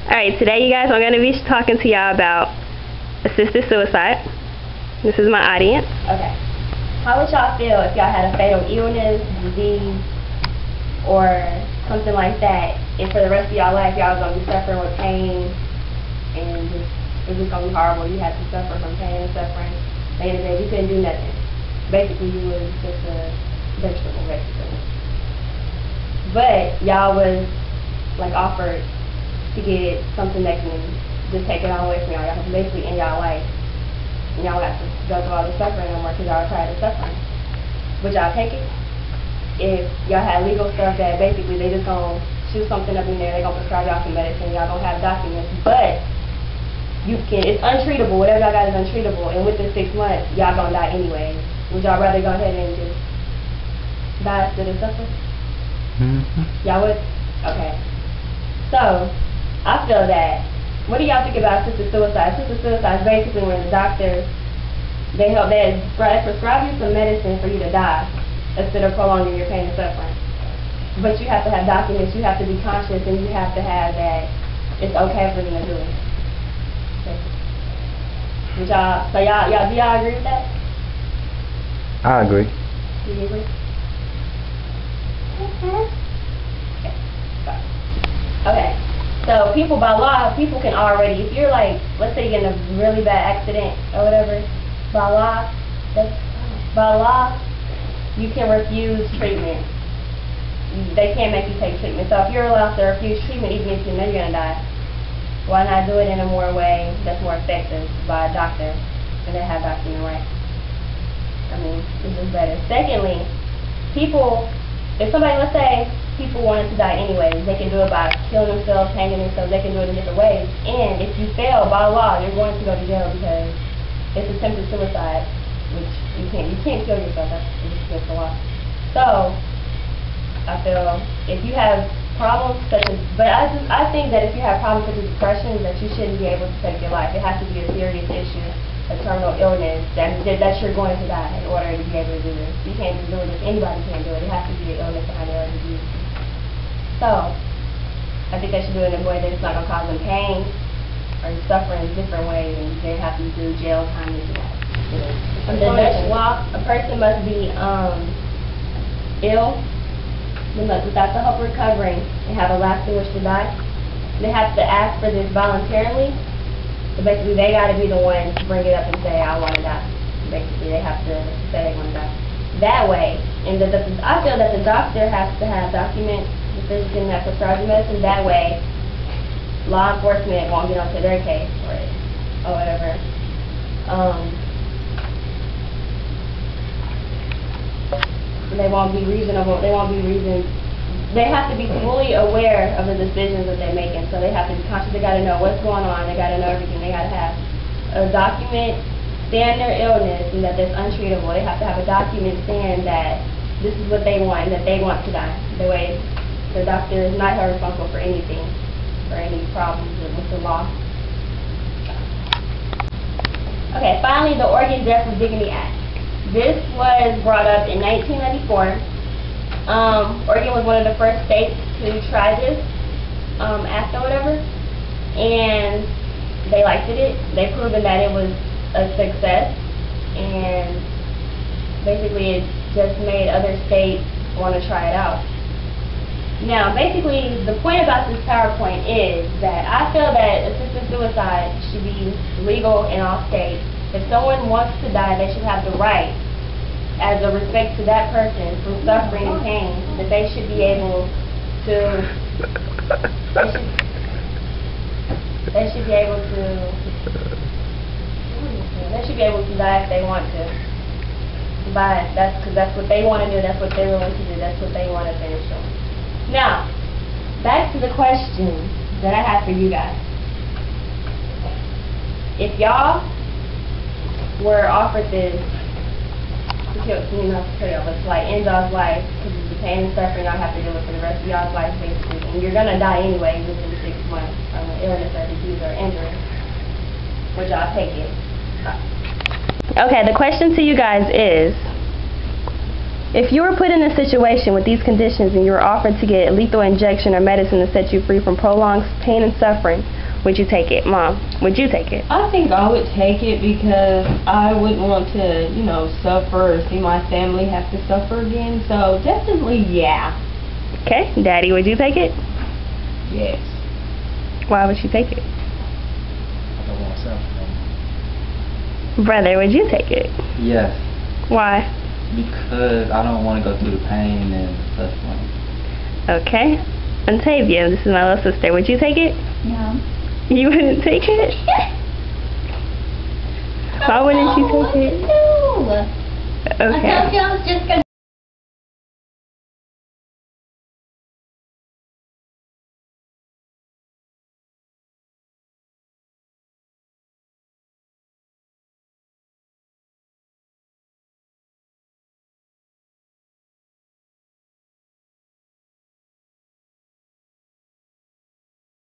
Alright, today you guys, I'm going to be talking to y'all about assisted suicide. This is my audience. Okay. How would y'all feel if y'all had a fatal illness, disease, or something like that, and for the rest of y'all life y'all was going to be suffering with pain, and it was just going to be horrible. You had to suffer from pain and suffering. At the end of the day, you couldn't do nothing. Basically, you was just a vegetable, basically. But y'all was, like, offered to get something that can just take it all away from y'all. Y'all basically in y'all life. And y'all have to go through all the suffering no more because y'all are tired of suffering. Would y'all take it? If y'all had legal stuff that basically they just gonna shoot something up in there, they gonna prescribe y'all some medicine, y'all gonna have documents, but you can, it's untreatable, whatever y'all got is untreatable, and within 6 months, y'all gonna die anyway. Would y'all rather go ahead and just die instead of suffer? Y'all would? Okay. So, I feel that, what do y'all think about assisted suicide? Assisted suicide is basically when the doctor, they prescribe you some medicine for you to die instead of prolonging your pain and suffering. But you have to have documents, you have to be conscious, and you have to have that it's okay for them to do it. Okay. So do y'all agree with that? I agree. Do you agree? Okay. So people, by law, people can already, if you're like, let's say you get in a really bad accident or whatever, by law, you can refuse treatment. They can't make you take treatment. So if you're allowed to refuse treatment, even if you know you're going to die, why not do it in a more way that's more effective by a doctor and they have document rights? I mean, it's just better. Secondly, people, if somebody, let's say, people wanted to die anyways, they can do it by killing themselves, hanging themselves, they can do it in different ways. And if you fail by law, you're going to go to jail because it's attempted suicide, which you can't kill yourself, that's against the law. So, I feel if you have problems such as, but I think that if you have problems such as depression, that you shouldn't be able to take your life. It has to be a serious issue, a terminal illness, that you're going to die in order to be able to do this. You can't just do it if anybody can do it. It has to be an illness behind it or a disease. So, I think they should do it in a way that it's not going to cause them pain or suffer in different ways, and they have to do jail time and do that. Under Dutch law, a person must be ill, without the hope of recovering, and have a lasting wish to die. They have to ask for this voluntarily, so basically they got to be the one to bring it up and say, I want to die. Basically, they have to say they want to die. That way, and I feel that the doctor has to have documents the physician that prescribes the medicine. That way, law enforcement won't get onto their case or whatever. They won't be reasonable. They won't be reasoned. They have to be fully aware of the decisions that they're making. So they have to be conscious. They got to know what's going on. They got to know everything. They got to have a document saying their illness and that it's untreatable. They have to have a document saying that this is what they want and that they want to die. The way the doctor is not held responsible for anything, for any problems with the law. Okay, finally, the Oregon Death with Dignity Act. This was brought up in 1994. Oregon was one of the first states to try this act or whatever, and they liked it. They proven that it was a success, and basically it just made other states want to try it out. Now, basically, the point about this PowerPoint is that I feel that assisted suicide should be legal in all states. If someone wants to die, they should have the right, as a respect to that person from suffering and pain, that they should be able to, they should be able to die if they want to. But because that's what they want to do, that's what they're willing to do, that's what they want to finish on. Now, back to the question that I have for you guys. If y'all were offered this to kill, but to like end y'all's life, because it's the pain and suffering y'all have to deal with for the rest of y'all's life, basically, and you're gonna die anyway within 6 months from an illness or disease or injury, would y'all take it? Okay, the question to you guys is, If you were put in a situation with these conditions and you were offered to get a lethal injection or medicine to set you free from prolonged pain and suffering, would you take it? Mom, would you take it? I think I would take it because I wouldn't want to, suffer or see my family have to suffer again. So definitely, yeah. Okay. Daddy, would you take it? Yes. Why would you take it? I don't want to suffer no more. Brother, would you take it? Yes. Why? Because I don't want to go through the pain and suffering. Okay. Ontavia, this is my little sister. Would you take it? No. You wouldn't take it? Why wouldn't you take it? No. I Okay. told you I was just going to